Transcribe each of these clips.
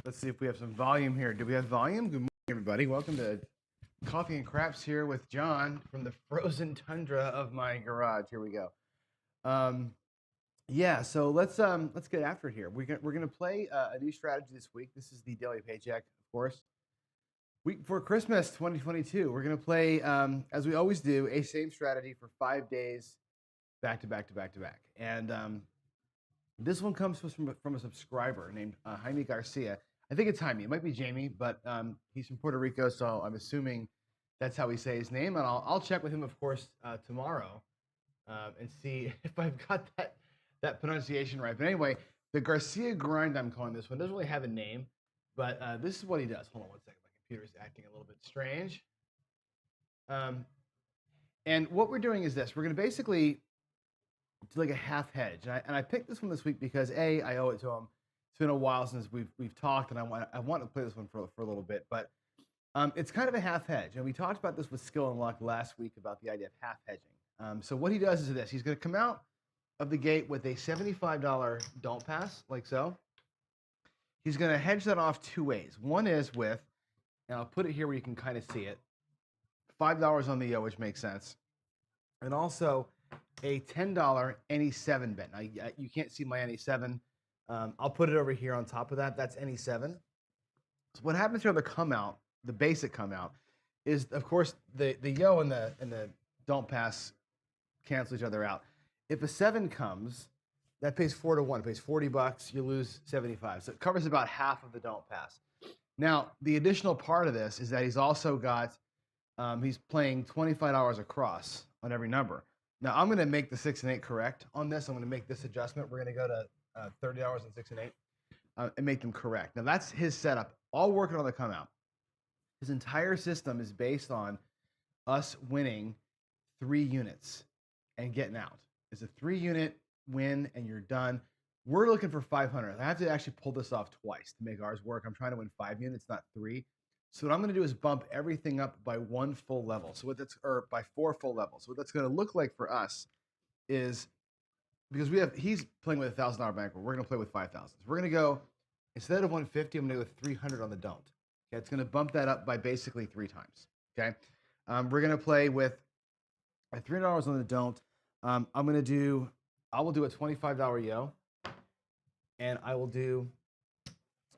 Let's see if we have some volume here. Do we have volume? Good morning, everybody. Welcome to Coffee and Craps here with John from the frozen tundra of my garage. Here we go. Um, yeah, so let's get after it here. We're gonna play a new strategy this week. This is the daily paycheck, of course. Week before Christmas 2022. We're gonna play as we always do a same strategy for 5 days, back to back to back to back. And this one comes from a subscriber named Jaime Garcia. I think it's Jaime. It might be Jamie, but he's from Puerto Rico, so I'm assuming that's how we say his name. And I'll check with him, of course, tomorrow and see if I've got that pronunciation right. But anyway, the Garcia grind, I'm calling this one, doesn't really have a name, but this is what he does. Hold on one second. My computer is acting a little bit strange. And what we're doing is this. We're going to basically do like a half hedge. And I picked this one this week because I owe it to him. It's been a while since we've talked, and I want to play this one for a little bit. But it's kind of a half hedge, and we talked about this with Skill and Luck last week about the idea of half hedging. So what he does is this: he's going to come out of the gate with a $75 don't pass, like so. He's going to hedge that off two ways. One is with, and I'll put it here where you can kind of see it, $5 on the yo, which makes sense, and also a $10 any 7 bet. Now, you can't see my any 7. I'll put it over here on top of that. That's any 7. So what happens here on the come out, the basic come out, is of course the yo and the don't pass cancel each other out. If a 7 comes, that pays 4 to 1. It pays $40. You lose 75. So it covers about half of the don't pass. Now the additional part of this is that he's also got he's playing $25 across on every number. Now I'm going to make the 6 and 8 correct on this. I'm going to make this adjustment. We're going to go to $30 on 6 and 8 and make them correct. Now that's his setup, all working on the come out. His entire system is based on us winning 3 units and getting out. It's a 3-unit win and you're done. We're looking for 500. I have to actually pull this off twice to make ours work. I'm trying to win 5 units, not 3. So what I'm going to do is bump everything up by 1 full level. So or by 4 full levels. So what that's going to look like for us is, because he's playing with a $1,000 bankroll, we're going to play with 5,000. So we're going to go, instead of 150, I'm going to go with 300 on the don't. Okay, it's going to bump that up by basically 3 times. Okay, we're going to play with $300 on the don't. I will do a $25 yo, and I will do,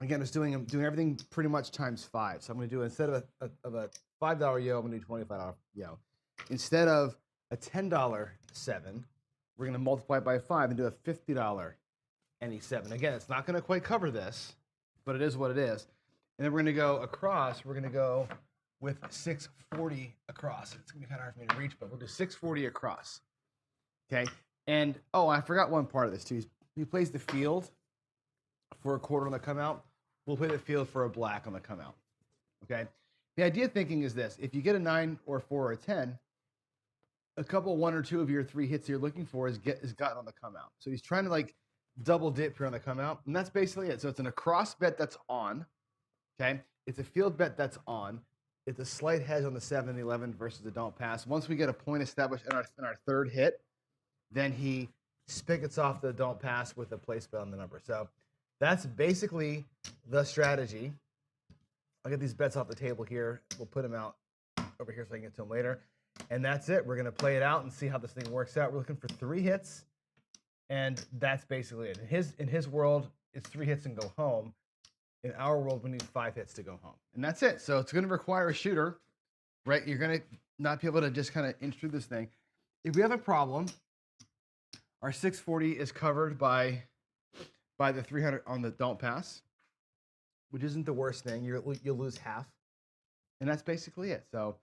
again, I'm doing everything pretty much times 5. So I'm going to do, instead of a $5 yo, I'm going to do $25 yo. Instead of a $10 7, we're going to multiply it by 5 and do a $50 any 7. Again, it's not going to quite cover this, but it is what it is. And then we're going to go across. We're going to go with 640 across. It's going to be kind of hard for me to reach, but we'll do 640 across. Okay. And, I forgot one part of this too. He plays the field for a quarter on the come out. We'll play the field for a black on the come out. Okay. The idea thinking is this: if you get a 9 or 4 or a 10, a couple, 1 or 2 of your 3 hits you're looking for is gotten on the come out. So he's trying to like double dip here on the come out, and that's basically it. So it's an across bet that's on. Okay, it's a field bet that's on. It's a slight hedge on the 7 and the 11 versus the don't pass. Once we get a point established in our third hit, then he spigots off the don't pass with a place bet on the number. So that's basically the strategy. I'll get these bets off the table here. We'll put them out over here so I can get to them later. And that's it. We're going to play it out and see how this thing works out. We're looking for 3 hits, and that's basically it. In his world, it's 3 hits and go home. In our world, we need 5 hits to go home. And that's it. So it's going to require a shooter, right? You're going to not be able to just kind of inch through this thing. If we have a problem, our 640 is covered by the 300 on the don't pass, which isn't the worst thing. You'll lose half. And that's basically it. So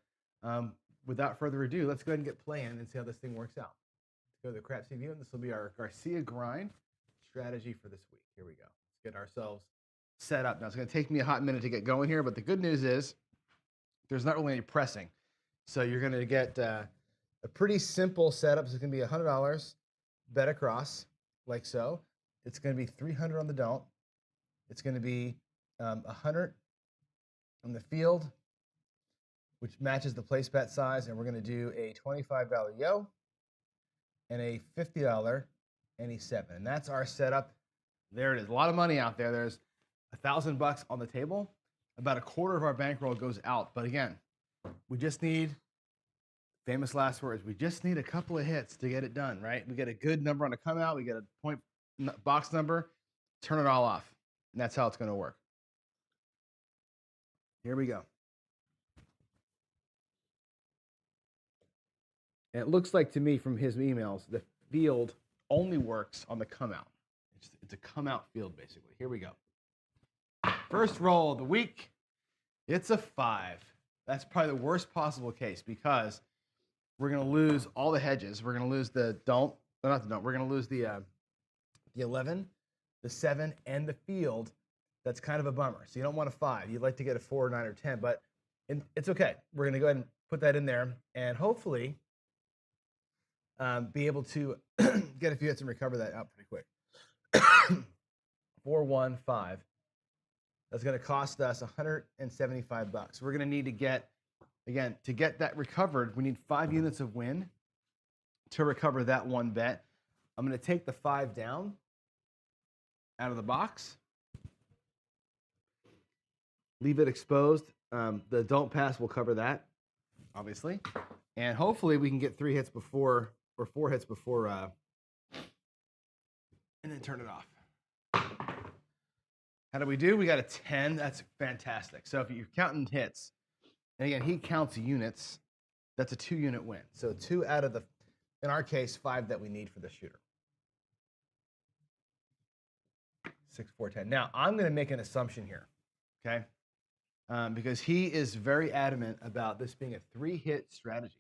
without further ado, let's go ahead and get playing and see how this thing works out. Let's go to the Crapsee view, and this will be our Garcia grind strategy for this week. Here we go. Let's get ourselves set up. Now, it's going to take me a hot minute to get going here, but the good news is there's not really any pressing. So you're going to get a pretty simple setup. So it's going to be $100 bet across, like so. It's going to be 300 on the don't. It's going to be 100 on the field, which matches the place bet size, and we're going to do a $25 yo and a $50 any 7. And that's our setup. There it is. A lot of money out there. There's $1,000 on the table, about a quarter of our bankroll goes out. But again, we just need, famous last words, we just need a couple of hits to get it done, right? We get a good number on the come out, we get a point box number, turn it all off. And that's how it's going to work. Here we go. And it looks like to me from his emails, the field only works on the come out. It's a come out field, basically. Here we go. First roll of the week. It's a 5. That's probably the worst possible case because we're going to lose all the hedges. We're going to lose the don't, not the don't. We're going to lose the 11, the 7, and the field. That's kind of a bummer. So you don't want a 5. You'd like to get a 4, 9, or 10, but it's okay. We're going to go ahead and put that in there and hopefully be able to get a few hits and recover that out pretty quick. 4, 1, 5. That's going to cost us $175. We're going to need to get, again, to get that recovered, we need 5 units of win to recover that one bet. I'm going to take the 5 down out of the box. Leave it exposed. The don't pass will cover that, obviously. And hopefully we can get 3 hits before, or 4 hits before, and then turn it off. How do we do? We got a 10. That's fantastic. So if you're counting hits, and again, he counts units, that's a 2-unit win. So 2 out of the, in our case, 5 that we need for the shooter. 6, 4, 10. Now, I'm going to make an assumption here, okay? Because he is very adamant about this being a 3-hit strategy.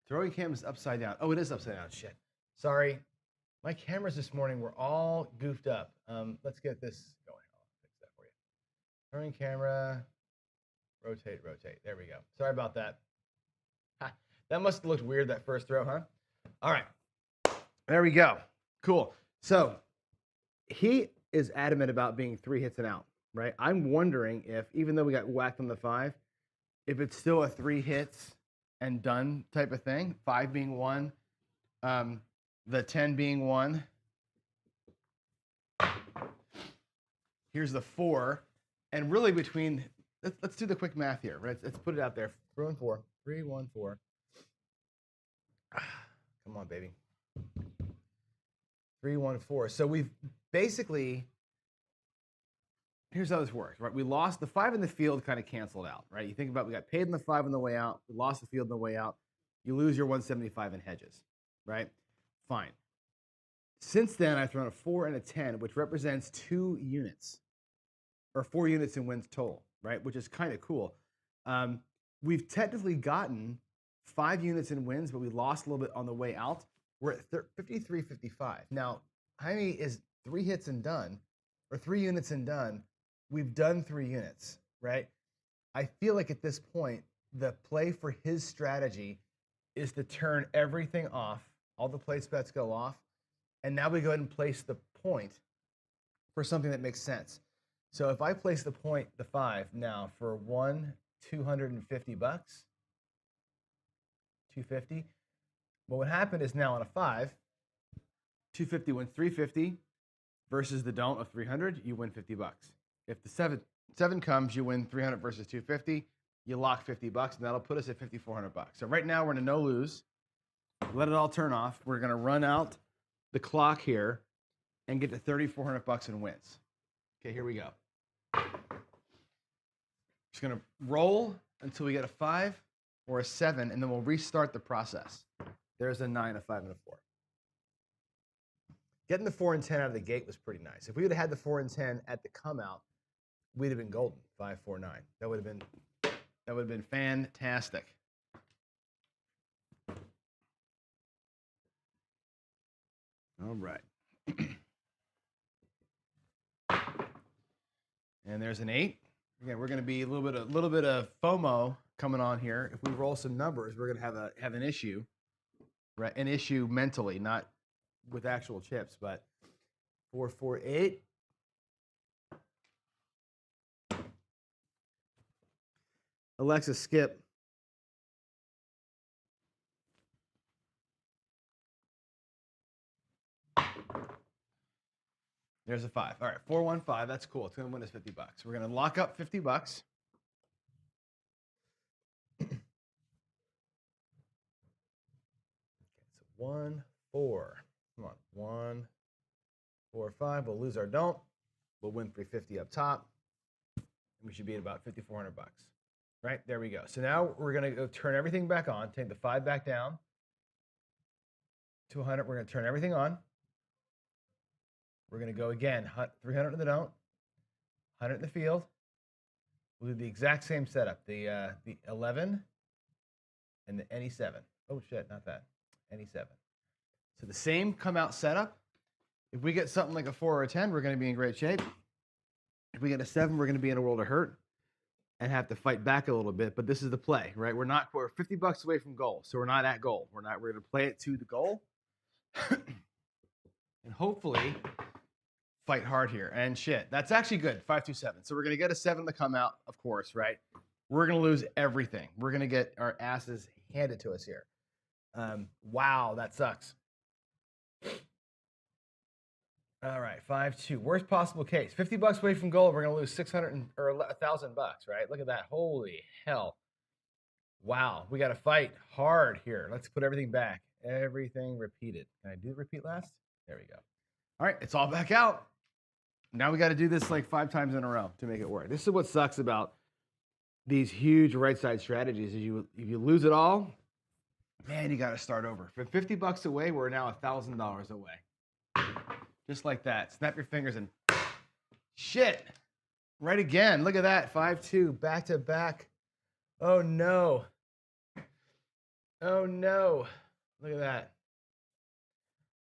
Throwing cameras upside down. Oh, it is upside down. Shit. Sorry. My cameras this morning were all goofed up. Let's get this going. I'll fix that for you. Throwing camera. Rotate, rotate. There we go. Sorry about that. Ha, that must have looked weird, that first throw, huh? All right. There we go. Cool. So he is adamant about being 3 hits and out, right? I'm wondering if, even though we got whacked on the 5, if it's still a 3 hits and done type of thing, 5 being 1, the 10 being 1. Here's the 4. And really between, let's do the quick math here, right? Let's put it out there. 3, 1, 4. 3, 1, 4. Come on, baby. 3, 1, 4. So we've basically, here's how this works, right? We lost the 5 in the field, kind of canceled out, right? You think about, we got paid in the 5 on the way out, we lost the field on the way out, you lose your 175 in hedges, right? Fine. Since then, I've thrown a 4 and a 10, which represents 2 units, or 4 units in wins total, right? Which is kind of cool. We've technically gotten 5 units in wins, but we lost a little bit on the way out. We're at 53-55. Now, Jaime is 3 hits and done, or 3 units and done. We've done 3 units, right? I feel like at this point, the play for his strategy is to turn everything off. All the place bets go off. And now we go ahead and place the point for something that makes sense. So if I place the point, the 5 now for $250, 250. What would happen is now on a 5, 250 wins 350 versus the don't of 300, you win $50. If the 7 comes, you win 300 versus 250, you lock $50, and that'll put us at $5,400. So right now we're in a no lose. Let it all turn off. We're going to run out the clock here and get to $3,400 in wins. Okay, here we go. Just going to roll until we get a 5 or a 7, and then we'll restart the process. There's a 9, a 5, and a 4. Getting the 4 and 10 out of the gate was pretty nice. If we would have had the 4 and 10 at the come out, we'd have been golden. 5, 4, 9. That would have been fantastic. All right. And there's an 8. Again, we're going to be a little bit of FOMO coming on here. If we roll some numbers, we're going to have an issue, right? An issue mentally, not with actual chips, but 4, 4, 8. Alexa, skip. There's a 5. All right, 415. That's cool. It's going to win us 50 bucks. We're going to lock up 50 bucks. Okay, so 1, 4. Come on. 1, 4, 5. We'll lose our don't. We'll win 350 up top. And we should be at about 5,400 bucks. Right? There we go. So now we're going to go turn everything back on. Take the 5 back down to 100. We're going to turn everything on. We're going to go again. 300 in the don't. 100 in the field. We'll do the exact same setup. The 11 and the any 7. Oh, shit, not that. Any 7. So the same come out setup. If we get something like a 4 or a 10, we're going to be in great shape. If we get a 7, we're going to be in a world of hurt and have to fight back a little bit. But this is the play, right? We're 50 bucks away from goal, so we're not at goal. We're going to play it to the goal, and hopefully fight hard here. And shit, that's actually good. 527. So we're going to get a 7 to come out, of course, right? We're going to lose everything. We're going to get our asses handed to us here. Wow, that sucks. All right, 5-2. Worst possible case. 50 bucks away from goal. We're going to lose 600 or 1,000 bucks, right? Look at that. Holy hell. Wow, we got to fight hard here. Let's put everything back. Everything repeated. Can I do the repeat last? There we go. All right, it's all back out. Now we got to do this like 5 times in a row to make it work. This is what sucks about these huge right side strategies. Is if you lose it all, man, you got to start over. From 50 bucks away, we're now $1,000 away. Just like that. Snap your fingers and shit. Right again. Look at that. 5-2. Back to back. Oh no. Oh no. Look at that.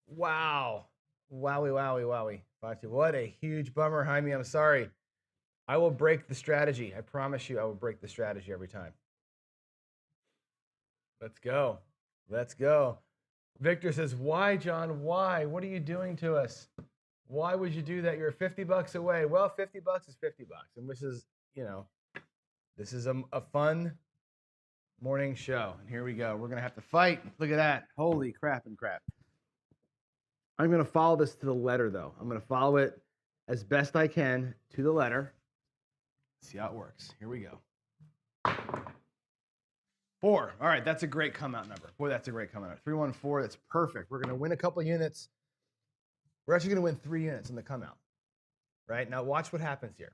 Wow. Wowie, wowie, wowie. 5-2. What a huge bummer, Jaime. I'm sorry. I will break the strategy. I promise you I will break the strategy every time. Let's go. Let's go. Victor says, why, John? Why? What are you doing to us? Why would you do that? You're 50 bucks away. Well, 50 bucks is 50 bucks. And this is, this is a fun morning show. And here we go. We're going to have to fight. Look at that. Holy crap and crap. I'm going to follow this to the letter, though. I'm going to follow it as best I can to the letter. See how it works. Here we go. 4. All right, that's a great come out number. Boy, that's a great come out. 314, that's perfect. We're going to win a couple units. We're actually going to win 3 units in the come out. Right? Now watch what happens here.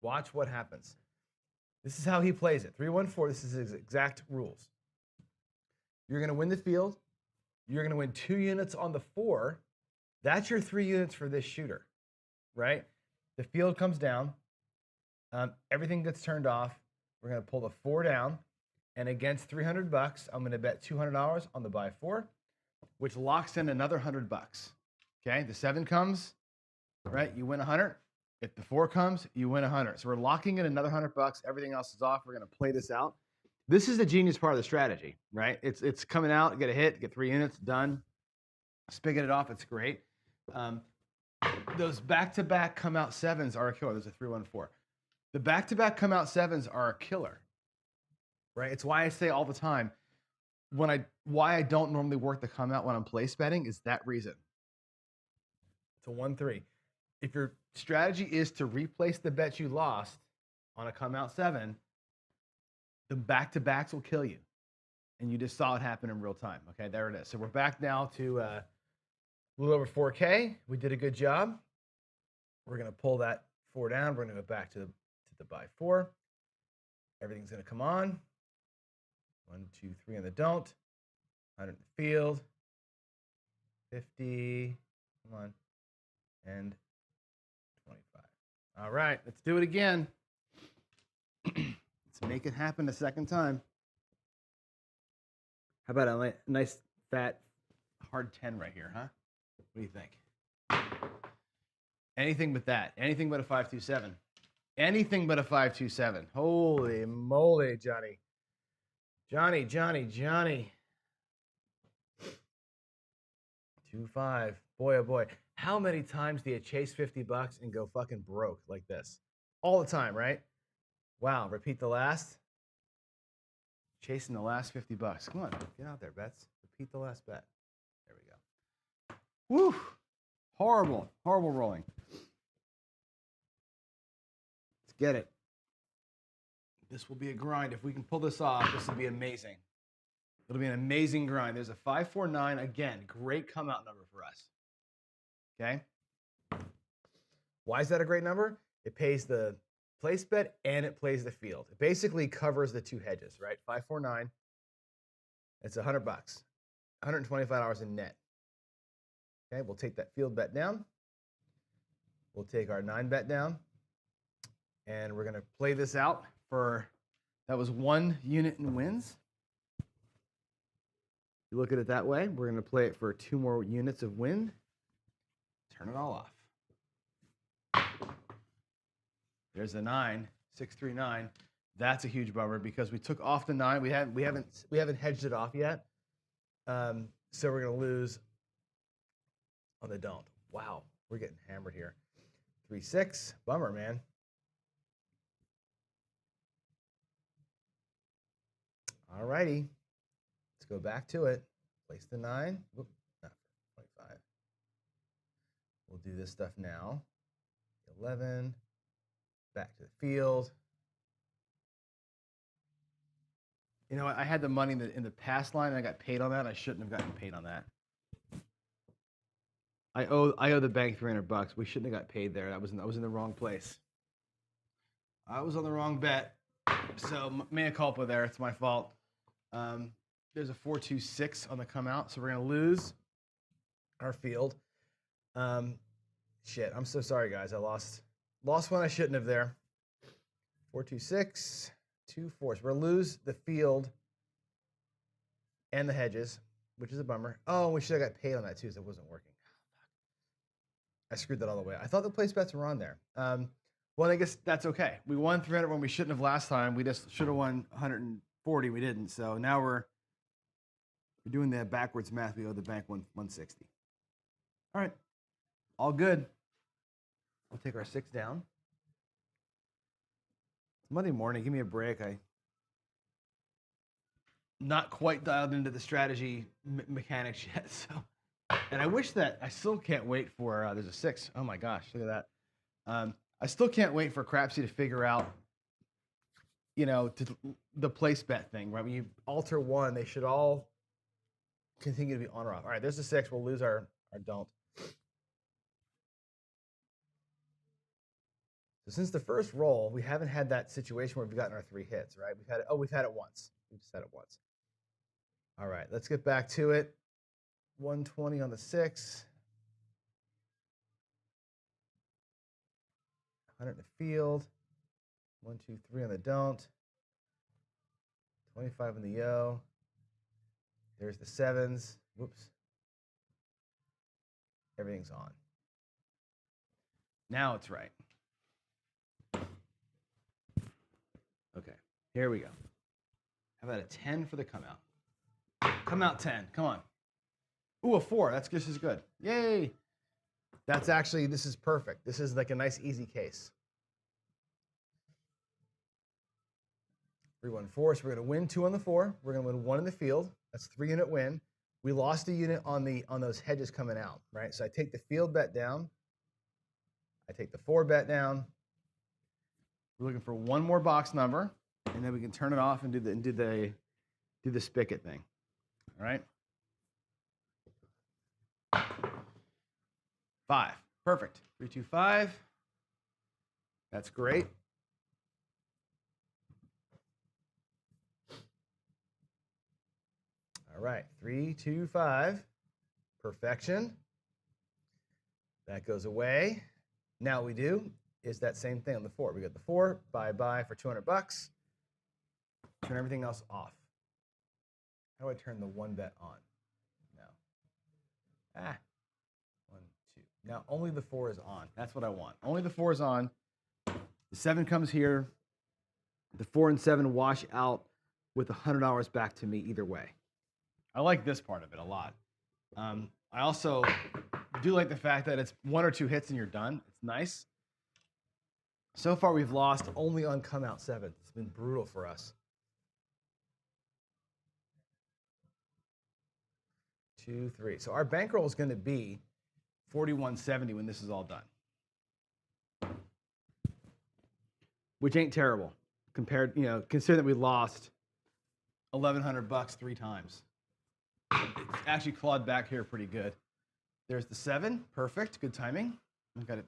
Watch what happens. This is how he plays it. 314, this is his exact rules. You're going to win the field. You're going to win 2 units on the 4. That's your 3 units for this shooter. Right? The field comes down. Everything gets turned off. We're going to pull the 4 down. And against 300 bucks, I'm going to bet $200 on the buy 4, which locks in another 100 bucks. Okay, the 7 comes, right? You win 100. If the 4 comes, you win 100. So we're locking in another 100 bucks. Everything else is off. We're going to play this out. This is the genius part of the strategy, right? It's coming out, get a hit, get 3 units, done. Spigot it off. It's great. Those back-to-back come out 7s are a killer. There's a 314. The back-to-back come out 7s are a killer. Right? It's why I say all the time, why I don't normally work the come out when I'm place betting is that reason. It's a 1-3. If your strategy is to replace the bet you lost on a come out 7, the back-to-backs will kill you. And you just saw it happen in real time. Okay, there it is. So we're back now to a little over 4K. We did a good job. We're going to pull that 4 down. We're going to go back to the buy 4. Everything's going to come on. 1, 2, 3 on the don't. 100 in the field. 50. Come on. And 25. All right, let's do it again. Let's make it happen a second time. How about a nice, fat, hard 10 right here, huh? What do you think? Anything but that. Anything but a 527. Anything but a 527. Holy moly, Johnny. Johnny. 2-5. Boy, oh boy. How many times do you chase 50 bucks and go fucking broke like this? All the time, right? Wow. Repeat the last. Chasing the last 50 bucks. Come on. Get out there, bets. Repeat the last bet. There we go. Woo. Horrible, horrible rolling. Let's get it. This will be a grind. If we can pull this off, this will be amazing. It'll be an amazing grind. There's a 549. Again, great come out number for us. Okay. Why is that a great number? It pays the place bet and it plays the field. It basically covers the two hedges, right? 549. It's $100, $125 in net. Okay, we'll take that field bet down. We'll take our 9 bet down. And we're going to play this out for, that was 1 unit in wins. You look at it that way. We're going to play it for 2 more units of win. Turn it all off. There's a 9, 639. That's a huge bummer because we took off the 9. We haven't hedged it off yet. So we're going to lose on the don't. Wow, we're getting hammered here. 3-6. Bummer, man. All righty. Let's go back to it. Place the 9. Whoop, not 25. We'll do this stuff now. 11. Back to the field. You know, I had the money in the pass line, and I got paid on that. I shouldn't have gotten paid on that. I owe the bank $300. We shouldn't have got paid there. I was in the wrong place. I was on the wrong bet. So mea culpa there. It's my fault. There's a 4-2-6 on the come out, so we're gonna lose our field. Shit, I'm so sorry, guys. I lost one I shouldn't have there. 4-2-6, 2-4. So we're gonna lose the field and the hedges, which is a bummer. Oh, we should have got paid on that too, so it wasn't working. I screwed that all the way. I thought the place bets were on there. Well, I guess that's okay. We won 300 when we shouldn't have last time. We just should have won 140. We didn't. So now we're doing the backwards math. We owe the bank 160. All right. All good. We'll take our 6 down. It's Monday morning. Give me a break. I'm not quite dialed into the strategy mechanics yet. So, and I wish that I still can't wait for there's a 6. Oh my gosh, look at that. I still can't wait for Crapsee to figure out, you know, the place bet thing, right? When you alter 1, they should all continue to be on or off. All right, there's a 6. We'll lose our don't. So since the first roll, we haven't had that situation where we've gotten our 3 hits, right? We've had it. Oh, we've had it once. We've just had it once. All right, let's get back to it. 120 on the 6. 100 in the field. 1, 2, 3 on the don't. 25 in the yo. There's the 7s. Whoops. Everything's on. Now it's right. Okay, here we go. How about a 10 for the come out? Come out 10. Come on. Ooh, a 4. That's just as good. Yay. That's actually, this is perfect. This is like a nice, easy case. 3-1-4. So we're going to win 2 on the 4. We're going to win 1 in the field. That's 3-unit win. We lost a unit on those hedges coming out, right? So I take the field bet down. I take the 4 bet down. We're looking for 1 more box number, and then we can turn it off and do the spigot thing. All right. 5. Perfect. 3, 2, 5. That's great. All right. 3, 2, 5. Perfection. That goes away. Now what we do is that same thing on the 4. We got the 4, buy for $200. Turn everything else off. How do I turn the 1 bet on? No. 1, 2. Now only the 4 is on. That's what I want. Only the 4 is on. The 7 comes here. The 4 and 7 wash out with $100 back to me either way. I like this part of it a lot. I also do like the fact that it's 1 or 2 hits and you're done. It's nice. So far, we've lost only on come out 7. It's been brutal for us. 2, 3. So our bankroll is going to be 41.70 when this is all done, which ain't terrible compared, consider that we lost $1,100 three times. It's actually clawed back here pretty good. There's the 7, perfect, good timing. I've got to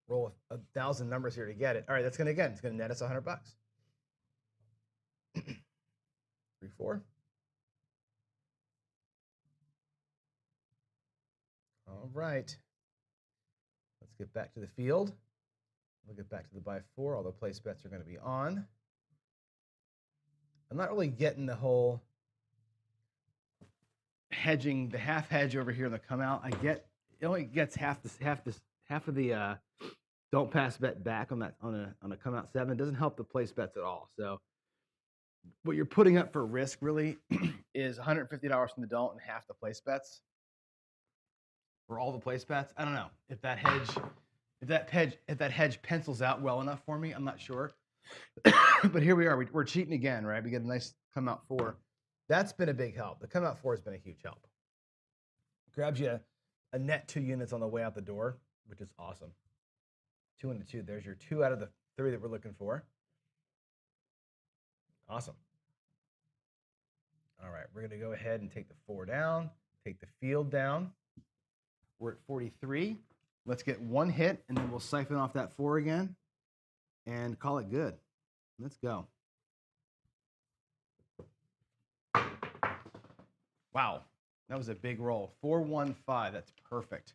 roll 1,000 numbers here to get it. All right, that's gonna it's gonna net us $100. 3, 4. All right. Let's get back to the field. We'll get back to the buy 4. All the place bets are going to be on. I'm not really getting the whole hedging, the half hedge over here in the come out. It only gets half of the don't pass bet back on a come out 7. It doesn't help the place bets at all. So what you're putting up for risk really is $150 from the don't and half the place bets. For all the place bets, I don't know if that hedge pencils out well enough for me. I'm not sure, but here we are. We're cheating again, right? We get a nice come out 4. That's been a big help. The come out 4 has been a huge help. Grabs you a net 2 units on the way out the door, which is awesome. 2 and a 2. There's your 2 out of the 3 that we're looking for. Awesome. All right, we're going to go ahead and take the 4 down, take the field down. We're at 43. Let's get 1 hit, and then we'll siphon off that 4 again and call it good. Let's go. Wow, that was a big roll. 415, that's perfect.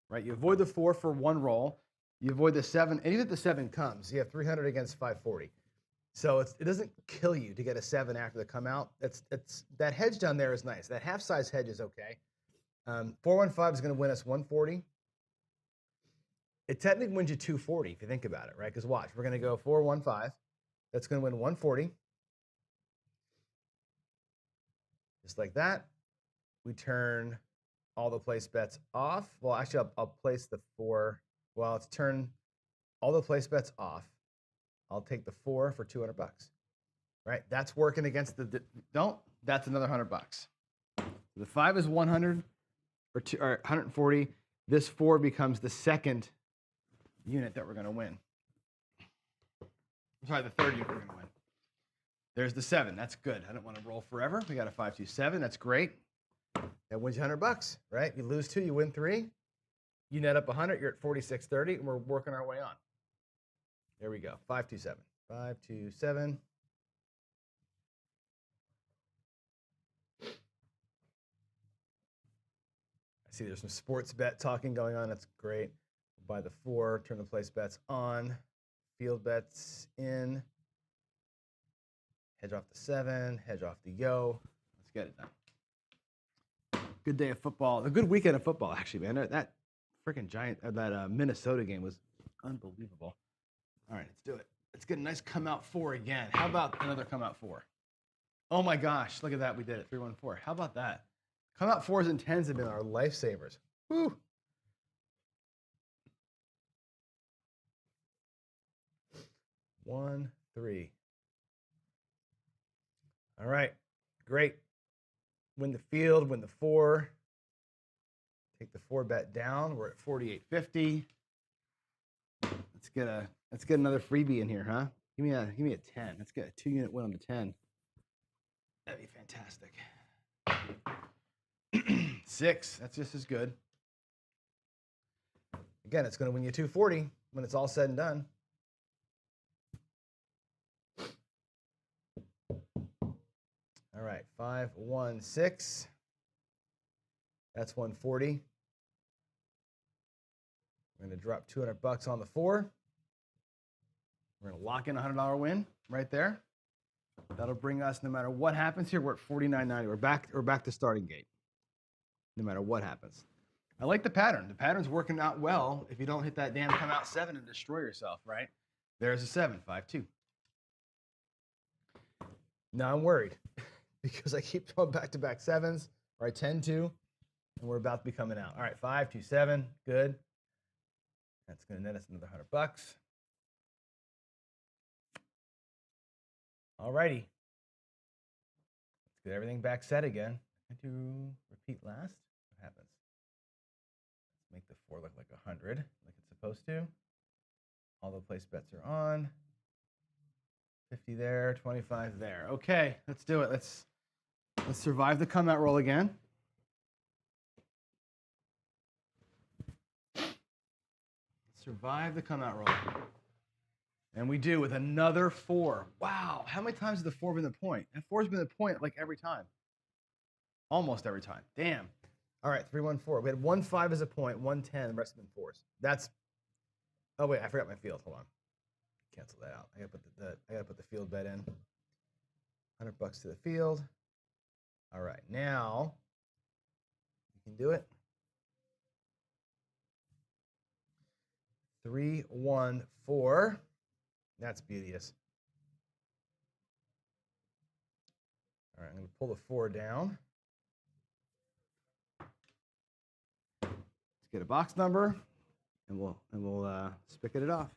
Right, you avoid the 4 for 1 roll. You avoid the 7, and even if the 7 comes, you have 300 against 540. So it doesn't kill you to get a 7 after the come out. That hedge down there is nice. That half size hedge is okay. 415 is going to win us 140. It technically wins you 240 if you think about it, right? Because watch, we're going to go 415. That's going to win 140. Just like that. We turn all the place bets off. Well, actually, I'll place the 4. Well, let's turn all the place bets off. I'll take the 4 for $200. Right? That's working against the don't. That's another $100. The 5 is 100 or 140. This 4 becomes the second unit that we're going to win. Sorry, the third unit we're going to win. There's the 7. That's good. I don't want to roll forever. We got a 527. That's great. That wins you $100, right? You lose 2, you win 3. You net up 100. You're at 4630, and we're working our way on. There we go. 527. 527. I see there's some sports bet talking going on. That's great. Buy the 4. Turn the place bets on. Field bets in. Hedge off the 7. Hedge off the yo. Let's get it done. Good day of football. A good weekend of football, actually, man. That freaking Minnesota game was unbelievable. All right, let's do it. Let's get a nice come out 4 again. How about another come out 4? Oh my gosh, look at that. We did it. 314. How about that? Come out 4s and 10s have been our lifesavers. Woo. One, 3. All right, great. Win the field, win the 4. Take the 4 bet down. We're at 48.50. Let's get another freebie in here, huh? Give me a 10. Let's get a 2-unit win on the 10. That'd be fantastic. 6. That's just as good. Again, it's going to win you 240 when it's all said and done. All right, 516. That's 140. We're going to drop $200 on the 4. We're going to lock in a $100 win right there. That'll bring us, no matter what happens here, we're at 49.90. We're back to starting gate. No matter what happens. I like the pattern. The pattern's working out well if you don't hit that damn come out 7 and destroy yourself, right? There's a 7, 5-2. Now I'm worried because I keep going back-to-back 7s, or I tend to, and we're about to be coming out. All right, 5-2-7, good. That's going to net us another $100. All righty. Let's get everything back set again. I do repeat last. What happens? 4 look like 100, like it's supposed to. All the place bets are on. 50 there, 25 there. Okay, let's do it. Let's survive the come out roll again. Survive the come out roll. And we do with another 4. Wow, how many times has the 4 been the point? And 4's been the point like every time. Almost every time. Damn. All right, 3, 1, 4. We had 1, 5 as a point, 1, 10. The rest have been 4s. That's. Oh wait, I forgot my field. Hold on. Cancel that out. I gotta put the field bet in. $100 to the field. All right, now you can do it. 3, 1, 4. That's beauteous. All right, I'm going to pull the 4 down. Let's get a box number, and we'll spigot it off.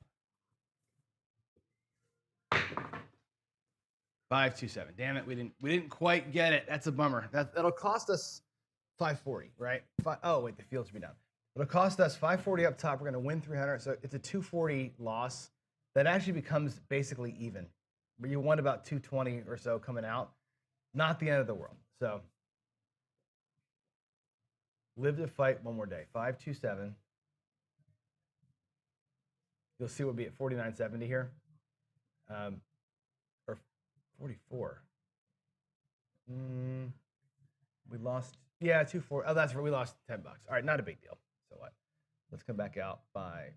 527. Damn it, we didn't quite get it. That's a bummer. That'll cost us 540, right? Oh wait, the field should be down. It'll cost us 540 up top. We're going to win 300, so it's a 240 loss. That actually becomes basically even. But you won about 220 or so coming out. Not the end of the world. So live to fight one more day. 527. You'll see we'll be at 49.70 here. Or 44. We lost. Yeah, 240. Oh, that's right. We lost $10. All right, not a big deal. So what? Let's come back out by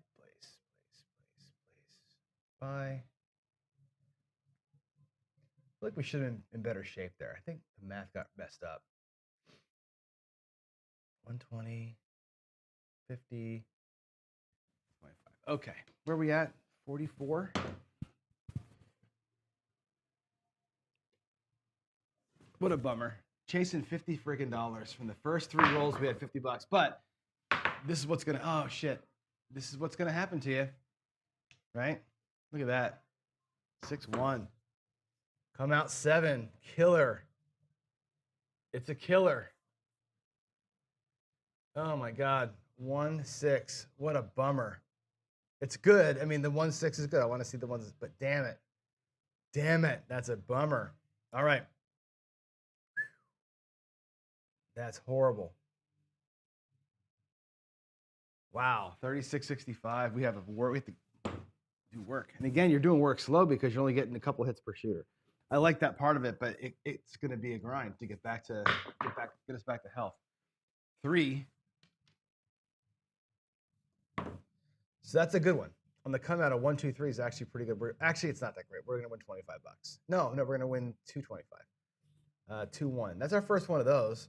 buy. I feel like we should have been in better shape there. I think the math got messed up. 120, 50, 25. Okay, where are we at? 44. What a bummer. Chasing $50 freaking dollars from the first 3 rolls. We had $50, but this is what's gonna. Oh shit! This is what's gonna happen to you, right? Look at that. 6-1. Come out 7. Killer. It's a killer. Oh my God. 1-6. What a bummer. It's good. I mean, the 1-6 is good. I want to see the ones, but damn it. Damn it. That's a bummer. All right. That's horrible. Wow. 36.65. We have to do work. And again, you're doing work slow because you're only getting a couple hits per shooter. I like that part of it, but it's going to be a grind to get us back to health. 3. So that's a good one. On the come out of 1, 2, 3 is actually pretty good. Actually, it's not that great. We're going to win $25. No, we're going to win $225. 2-1. That's our first one of those.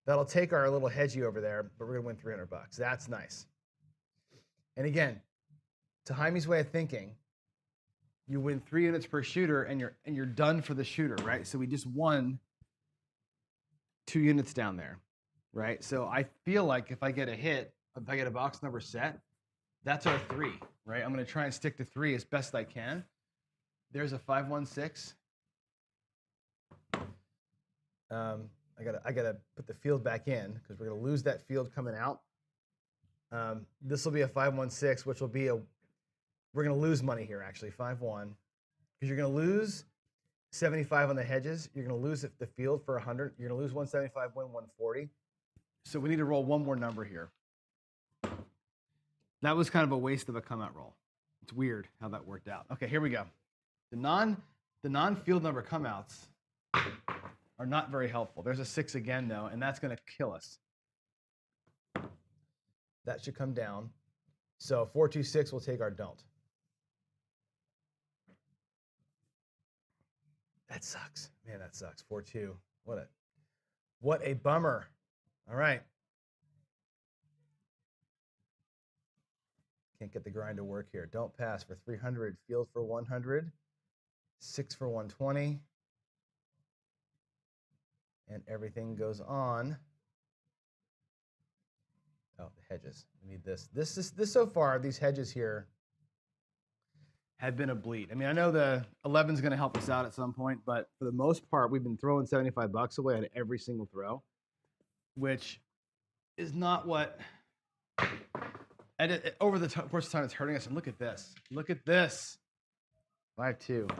That'll take our little hedgy over there, but we're going to win $300. That's nice. And again, to Jaime's way of thinking, you win 3 units per shooter, and you're done for the shooter, right? So we just won 2 units down there, right? So I feel like if I get a hit, if I get a box number set, that's our 3, right? I'm going to try and stick to 3 as best I can. There's a 5-1-6. I gotta put the field back in because we're gonna lose that field coming out. This will be a 5-1-6, which will be we're gonna lose money here actually, 5-1, because you're gonna lose 75 on the hedges. You're gonna lose the field for 100. You're gonna lose 175, win 140. So we need to roll one more number here. That was kind of a waste of a come out roll. It's weird how that worked out. Okay, here we go. The non-field number come outs are not very helpful. There's a 6 again, though, and that's going to kill us. That should come down. So 4-2-6 will take our don't. That sucks. Man, that sucks. 4-2. What a bummer. All right. Can't get the grind to work here. Don't pass for 300. Field for 100. 6 for 120. And everything goes on. Oh, the hedges. I need this. This so far, these hedges here had been a bleed. I mean, I know the 11 is going to help us out at some point, but for the most part, we've been throwing $75 away on every single throw, which is not what And over the course of time, it's hurting us. And look at this. Look at this. 5-2.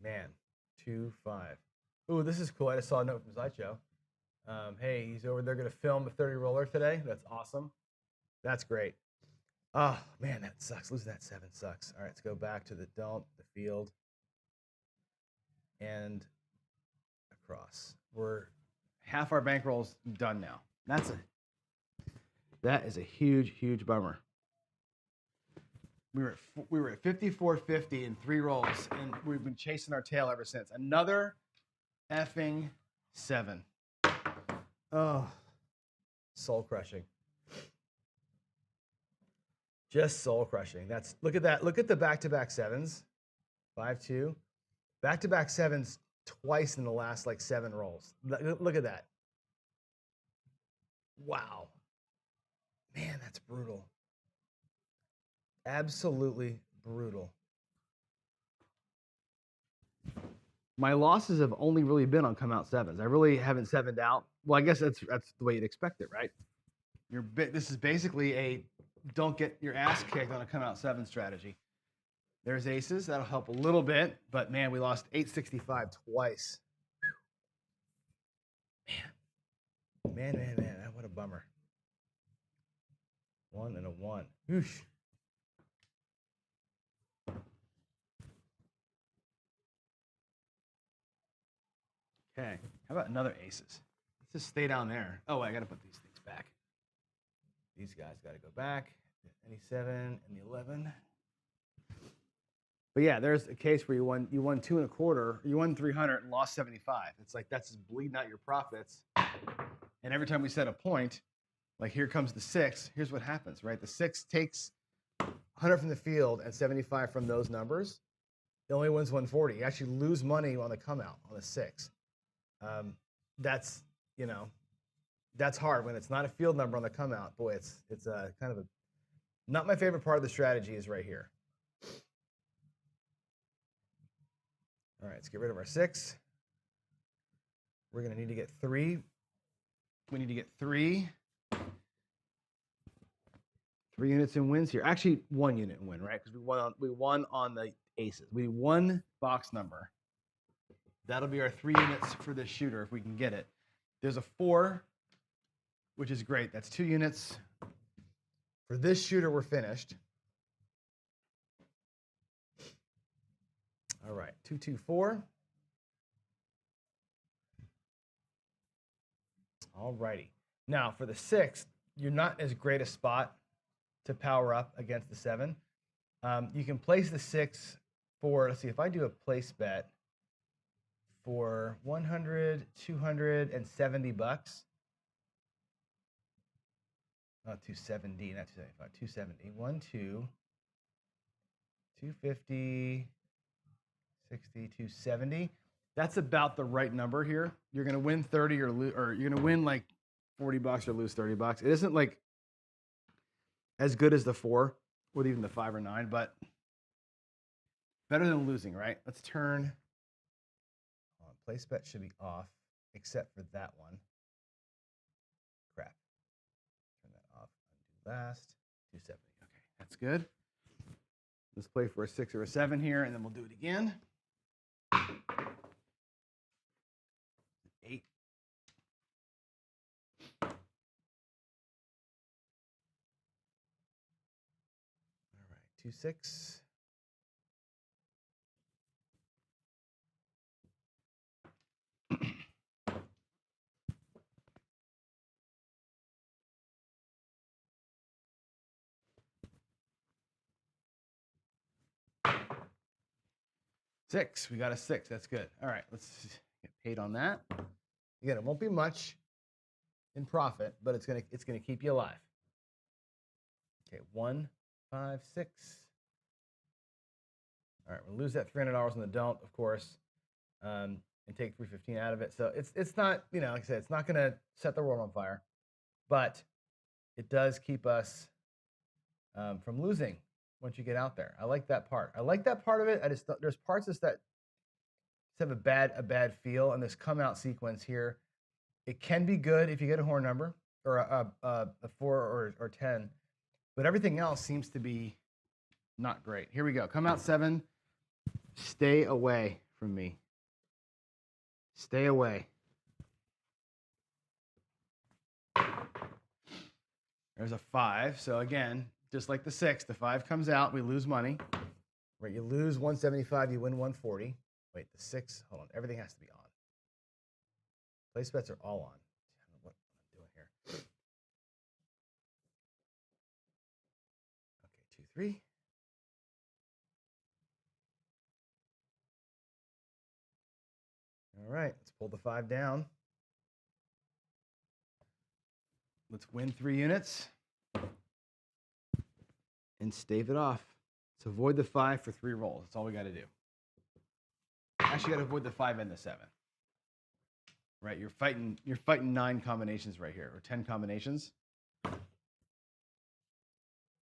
Man, 2-5. Ooh, this is cool. I just saw a note from Sideshow. Hey, he's over there going to film a 30 roller today. That's awesome. That's great. Oh, man, that sucks. Losing that 7 sucks. All right, let's go back to the field, and across. We're half our bankroll's done now. That is a huge, huge bummer. We were at 54.50 in 3 rolls, and we've been chasing our tail ever since. Another effing 7. Oh, soul crushing. Just soul crushing. Look at that. Look at the back-to-back 7s. 5-2. Back-to-back 7s twice in the last like 7 rolls. Look at that. Wow. Man, that's brutal. Absolutely brutal. My losses have only really been on come out 7s. I really haven't 7'd out. Well, I guess that's the way you'd expect it, right? This is basically a don't get your ass kicked on a come out 7 strategy. There's aces. That'll help a little bit, but man, we lost 865 twice. Man. What a bummer. 1 and a 1. Whoosh. Okay. How about another aces? Let's just stay down there. Oh, I got to put these things back. These guys got to go back. Any 7 and the 11. But yeah, there's a case where you won 2 1/4, you won 300 and lost 75. It's like that's just bleeding out your profits. And every time we set a point, like here comes the 6, here's what happens, right? The 6 takes 100 from the field and 75 from those numbers. It only wins 140. You actually lose money on the come out on the 6. That's hard when it's not a field number on the come out. Boy, it's kind of not my favorite part of the strategy is right here. All right, let's get rid of our 6. We're going to need to get 3. We need to get 3 units in wins here. Actually, 1 unit in win, right? Because we won on the aces. We won box number. That'll be our 3 units for this shooter if we can get it. There's a 4, which is great. That's 2 units. For this shooter, we're finished. All right, 2-2-4. All righty. Now, for the 6, you're not as great a spot to power up against the 7. You can place the 6 for, let's see, if I do a place bet for 100, 270 bucks. Not 270, not 275, 270. 1, 2, 250, 60, 270. That's about the right number here. You're going to win 30 or you're going to win like 40 bucks or lose 30 bucks. It isn't like as good as the 4 or even the 5 or 9, but better than losing, right? Let's turn. Place bet should be off, except for that one. Crap. Turn that off. Undo last. 270. Okay, that's good. Let's play for a 6 or a 7 here, and then we'll do it again. 8. All right, 2, 6. Six. We got a 6. That's good. All right, let's get paid on that. Again, it won't be much in profit, but it's gonna keep you alive. Okay, 1, 5, 6. All right, we'll lose that $300 on the don't, of course, and take $315 out of it. So it's not, like I said, it's not gonna set the world on fire, but it does keep us from losing once you get out there. I like that part. I like that part of it. There's parts of this that have a bad feel, and this come out sequence here, it can be good if you get a horn number or a 4 or 10, but everything else seems to be not great. Here we go. Come out 7. Stay away from me. Stay away. There's a 5. So again, just like the 6, the 5 comes out, we lose money. Right, you lose 175, you win 140. Wait, the 6, hold on, everything has to be on. Place bets are all on. I don't know what I'm doing here. Okay, 2, 3. All right, let's pull the 5 down. Let's win 3 units and stave it off. Let's avoid the 5 for 3 rolls. That's all we got to do. Actually, you got to avoid the 5 and the 7. Right, you're fighting 9 combinations right here, or 10 combinations.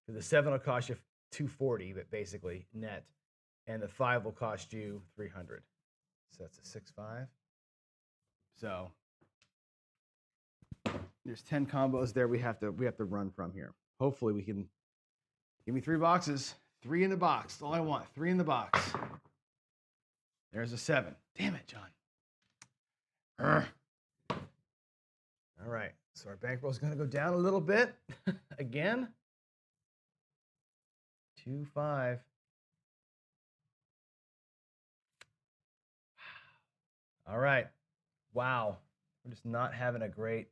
The 7 will cost you $240, but basically net, and the 5 will cost you $300. So that's a 6-5. So there's 10 combos there we have to run from here. Hopefully we can give me 3 boxes. 3 in the box. That's all I want. 3 in the box. There's a 7. Damn it, John. All right. So our bankroll is going to go down a little bit again. 2, 5. All right. Wow. We're just not having great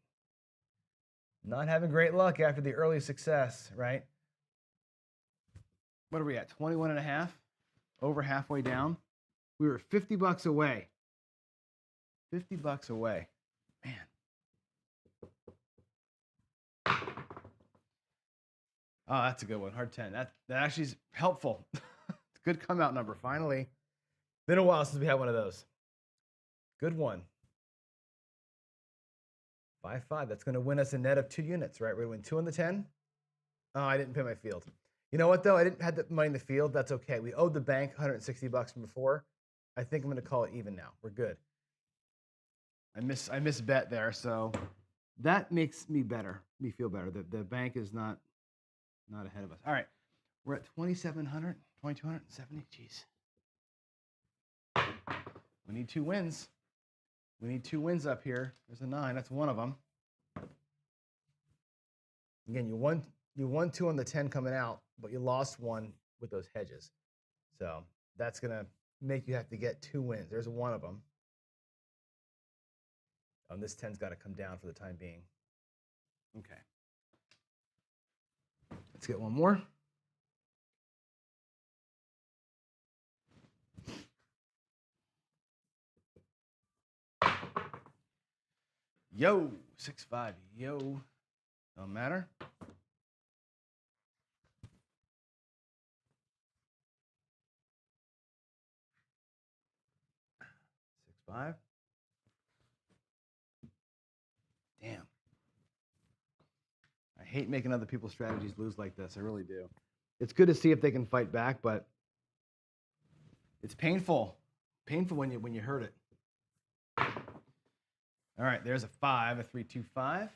luck after the early success, right? What are we at? 21 and a half? Over halfway down. We were $50 away. $50 away. Man. Oh, that's a good one. Hard 10. That actually is helpful. Good come out number. Finally. Been a while since we had one of those. Good one. 5-5. That's going to win us a net of 2 units, right? We're going to win 2 on the 10. Oh, I didn't pay my field. You know what, though? I didn't have the money in the field. That's okay. We owed the bank $160 from before. I think I'm going to call it even now. We're good. I miss bet there, so that makes me feel better. The bank is not ahead of us. All right. We're at 2,700, 2,270. Jeez. We need 2 wins. We need 2 wins up here. There's a 9. That's one of them. Again, you won 2 on the 10 coming out, but you lost 1 with those hedges. So that's going to make you have to get 2 wins. There's one of them. This 10's got to come down for the time being. Okay. Let's get one more. Yo, 6-5. Yo. Don't matter. 6-5. Damn. I hate making other people's strategies lose like this. I really do. It's good to see if they can fight back, but it's painful. Painful when you hurt it. All right, there's a 5, a 3-2-5.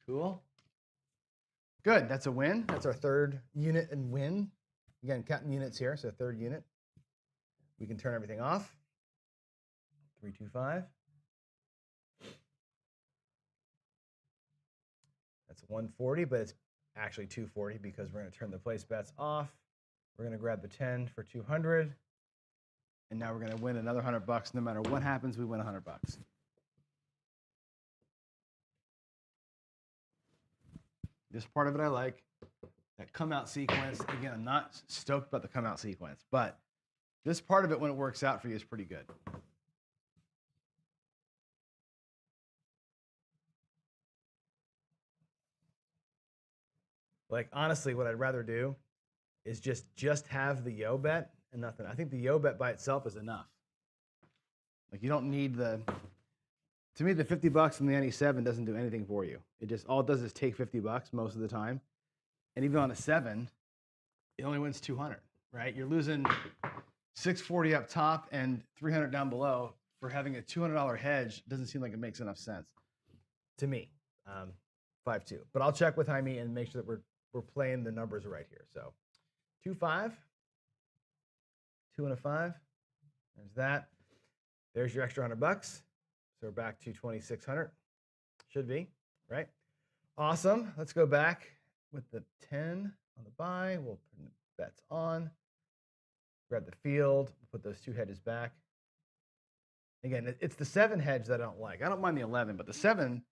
Cool. Good. That's a win. That's our 3rd unit and win. Again, counting units here, so 3rd unit. We can turn everything off. 3-2-5. That's 140, but it's actually 240 because we're going to turn the place bets off. We're going to grab the 10 for 200. And now we're going to win another $100. No matter what happens, we win $100. This part of it I like. That come out sequence. Again, I'm not stoked about the come out sequence, but this part of it, when it works out for you, is pretty good. Like, honestly, what I'd rather do is just have the yo bet and nothing. I think the yo bet by itself is enough. Like, you don't need to me, the $50 from the 97 doesn't do anything for you. All it does is take $50 most of the time. And even on a 7, it only wins 200, right? You're losing 640 up top and 300 down below for having a $200 hedge doesn't seem like it makes enough sense to me. 5-2, but I'll check with Jaime and make sure that we're playing the numbers right here. So 2-5, 2 and a 5. There's that. There's your extra $100. So we're back to 2,600. Should be right. Awesome. Let's go back with the 10 on the buy. We'll put the bets on. Grab the field. Put those 2 hedges back. Again, it's the 7 hedge that I don't like. I don't mind the 11, but the 7.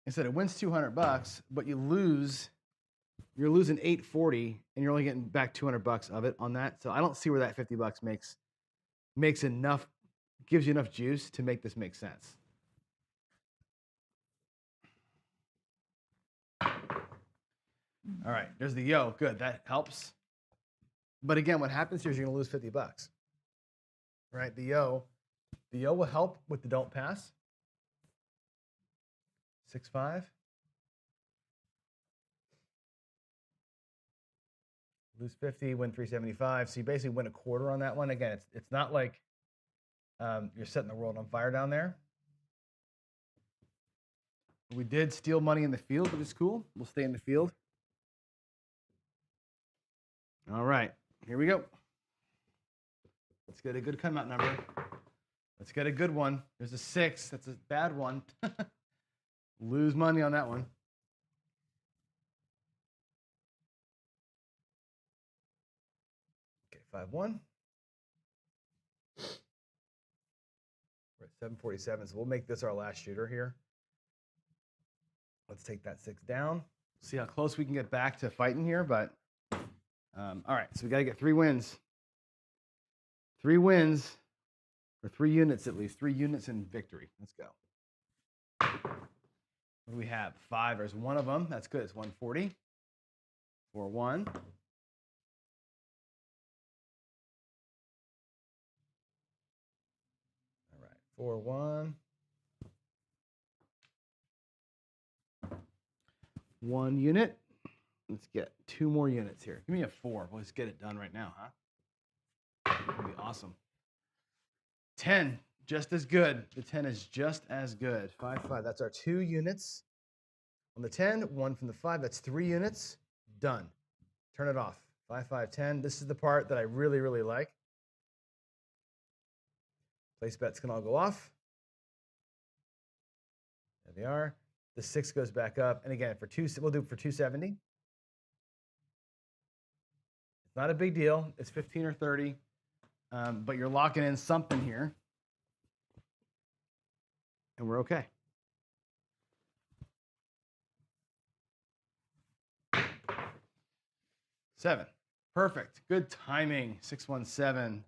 Instead, it wins $200, but you lose. You're losing $840, and you're only getting back $200 of it on that. So I don't see where that $50 makes enough, gives you enough juice to make this make sense. All right, there's the yo. Good, that helps. But again, what happens here is you're gonna lose $50, right? The yo will help with the don't pass. 6-5. Lose 50, win 375. So you basically win a quarter on that one. Again, it's not like you're setting the world on fire down there. We did steal money in the field, but it's cool. We'll stay in the field. All right, here we go. Let's get a good come out number. Let's get a good one. There's a 6. That's a bad one. Lose money on that one. Okay, 5-1. We're at 747, so we'll make this our last shooter here. Let's take that 6 down. See how close we can get back to fighting here, but all right, so we got to get 3 wins. 3 wins, or 3 units at least. 3 units in victory. Let's go. What do we have? 5. There's one of them. That's good. It's 140. 4-1. All right. 4-1. 1 unit. Let's get 2 more units here. Give me a 4. Let's get it done right now, huh? That'd be awesome. 10. Just as good. The 10 is just as good. 5-5. That's our 2 units. On the 10, 1 from the 5. That's 3 units. Done. Turn it off. 5-5, 10. This is the part that I really, really like. Place bets can all go off. There they are. The 6 goes back up. And again, we'll do it for 270. It's not a big deal. It's 15 or 30. But you're locking in something here. And we're okay. $7. Perfect. Good timing. 617.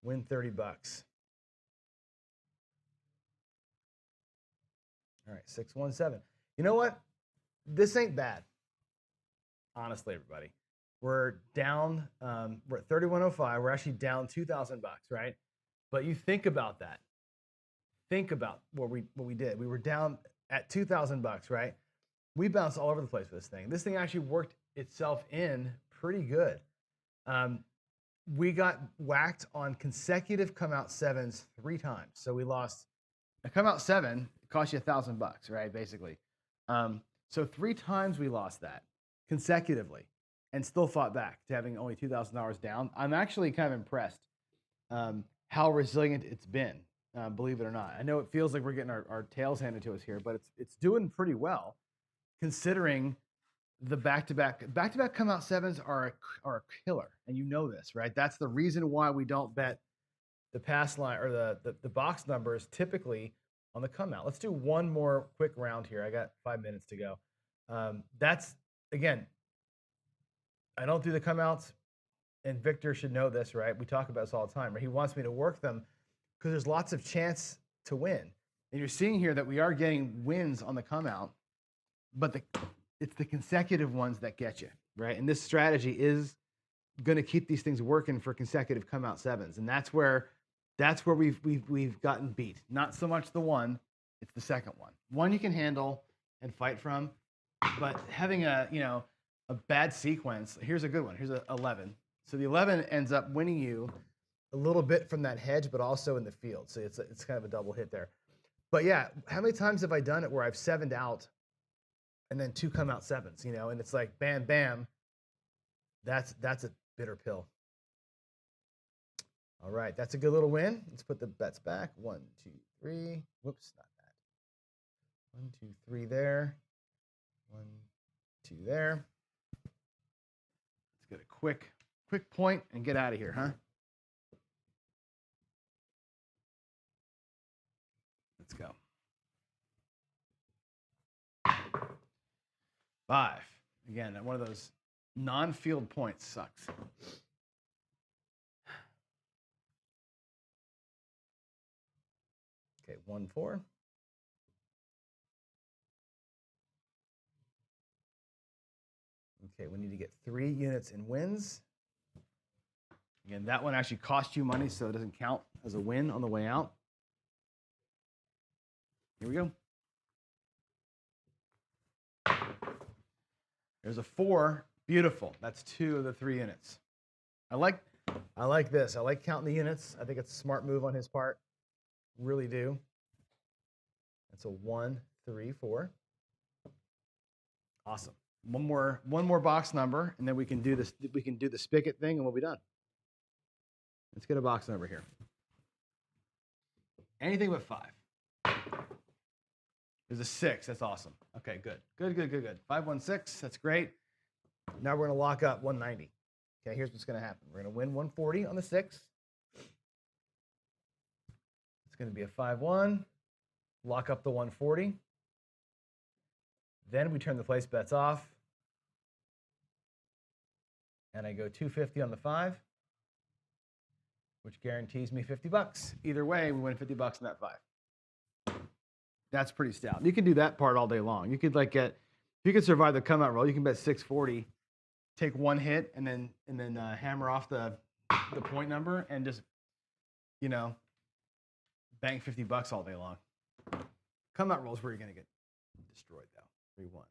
Win $30. All right, 617. You know what? This ain't bad. Honestly, everybody. We're down. We're at 3105. We're actually down $2,000, right? But you think about that. Think about what we did. We were down at $2,000, right? We bounced all over the place with this thing. This thing actually worked itself in pretty good. We got whacked on consecutive come out 7s 3 times. So we lost a come out 7. It cost you $1,000, right? Basically. So 3 times we lost that consecutively, and still fought back to having only $2,000 down. I'm actually kind of impressed how resilient it's been. Believe it or not. I know it feels like we're getting our tails handed to us here, but it's doing pretty well, considering the back-to-back come out 7s are a killer, and you know this, right? That's the reason why we don't bet the pass line or the box numbers typically on the come out. Let's do one more quick round here. I got 5 minutes to go. That's again, I don't do the come outs, and Victor should know this, right? We talk about this all the time, right? He wants me to work them because there's lots of chance to win. And you're seeing here that we are getting wins on the come out, but it's the consecutive ones that get you, right? And this strategy is going to keep these things working for consecutive come out 7s. And that's where we've gotten beat. Not so much the 1, it's the second one. 1 you can handle and fight from, but having a bad sequence. Here's a good one. Here's a 11. So the 11 ends up winning you a little bit from that hedge, but also in the field. So it's kind of a double hit there. But yeah, how many times have I done it where I've sevened out and then 2 come out sevens, you know, and it's like bam, bam. That's a bitter pill. All right, that's a good little win. Let's put the bets back. 1, 2, 3. Whoops, not that. 1, 2, 3 there. 1, 2 there. Let's get a quick point and get out of here, huh? Let's go. 5. Again, one of those non-field points sucks. Okay, 1, 4. Okay, we need to get 3 units in wins. Again, that one actually cost you money, so it doesn't count as a win on the way out. Here we go. There's a 4. Beautiful. That's 2 of the 3 units. I like this. I like counting the units. I think it's a smart move on his part. Really do. That's a 1, 3, 4. Awesome. One more box number, and then we can do this. We can do the spigot thing, and we'll be done. Let's get a box number here. Anything but 5. There's a 6. That's awesome. Okay, good. 516. That's great. Now we're going to lock up 190. Okay, here's what's going to happen. We're going to win 140 on the 6. It's going to be a 5-1. Lock up the 140. Then we turn the place bets off. And I go 250 on the 5, which guarantees me $50. Either way, we win $50 on that 5. That's pretty stout. You can do that part all day long. You could if you could survive the come out roll, you can bet 640, take 1 hit, and then hammer off the point number and just, you know, bank $50 all day long. Come out rolls where you're gonna get destroyed though. 3-1.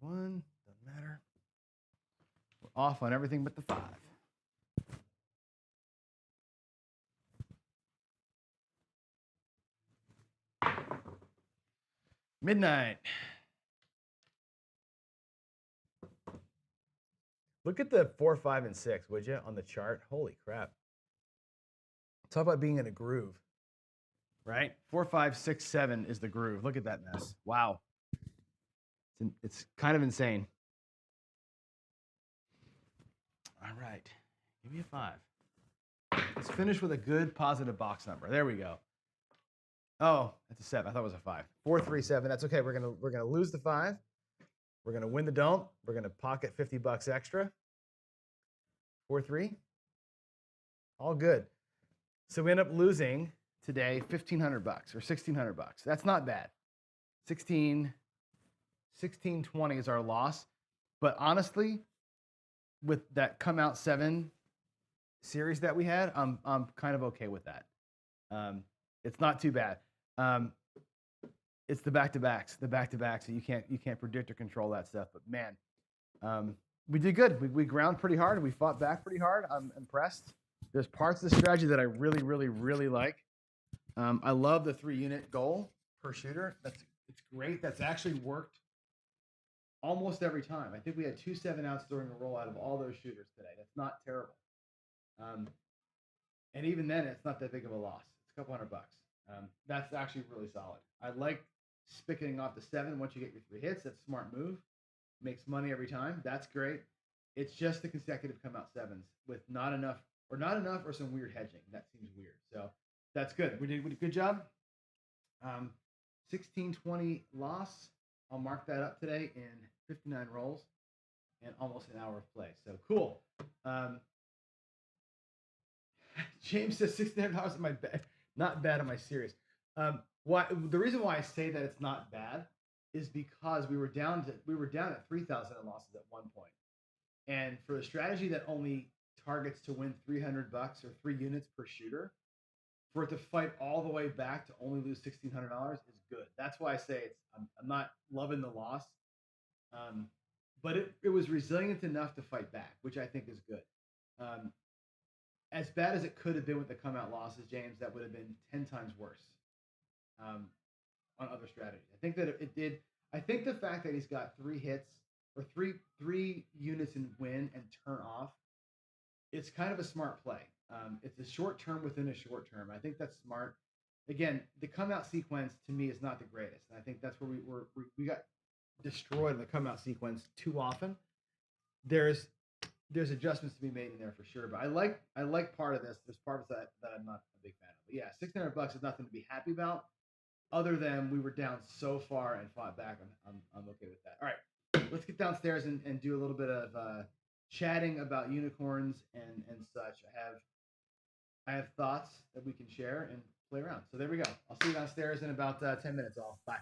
3-1, doesn't matter. We're off on everything but the 5. Midnight. Look at the 4, 5, and 6, would you, on the chart? Holy crap. Talk about being in a groove, right? 4, 5, 6, 7 is the groove. Look at that mess. Wow. It's kind of insane. All right. Give me a 5. Let's finish with a good positive box number. There we go. Oh, that's a 7. I thought it was a 5. 4, 3, 7. That's okay. We're gonna lose the 5. We're gonna win the don't. We're gonna pocket $50 extra. 4, 3. All good. So we end up losing today $1,500 or $1,600. That's not bad. 1620 is our loss. But honestly, with that come out 7 series that we had, I'm kind of okay with that. It's not too bad. It's the back-to-backs, so you can't predict or control that stuff. But man, we did good. We ground pretty hard and we fought back pretty hard. I'm impressed. There's parts of the strategy that I really, really, really like. I love the 3-unit goal per shooter. It's great. That's actually worked almost every time. I think we had 2 7-outs during the roll out of all those shooters today. That's not terrible. And even then, it's not that big of a loss. It's a couple $100. That's actually really solid. I like spicketing off the 7 once you get your 3 hits. That's a smart move. Makes money every time. That's great. It's just the consecutive come out 7s with not enough or some weird hedging. That seems weird. So that's good. We did a good job. 1620 loss. I'll mark that up today in 59 rolls and almost an hour of play. So cool. James says $600 in my bet. Not bad on my series. The reason why I say that it's not bad is because we were down at 3,000 in losses at one point. And for a strategy that only targets to win $300 or 3 units per shooter, for it to fight all the way back to only lose $1,600 is good. That's why I say I'm not loving the loss. but it was resilient enough to fight back, which I think is good. Um, as bad as it could have been with the come out losses, James, that would have been 10 times worse um, on other strategies. I think that it did. I think the fact that he's got 3 hits or three units in win and turn off, it's kind of a smart play. It's a short term within a short term. I think that's smart. Again, the come out sequence to me is not the greatest, and I think that's where we got destroyed in the come out sequence too often. There's there's adjustments to be made in there for sure. But I like part of this. There's parts that I'm not a big fan of. But yeah, $1,600 is nothing to be happy about. Other than we were down so far and fought back. I'm okay with that. All right, let's get downstairs and do a little bit of chatting about unicorns and such. I have thoughts that we can share and play around. So there we go. I'll see you downstairs in about 10 minutes. All bye.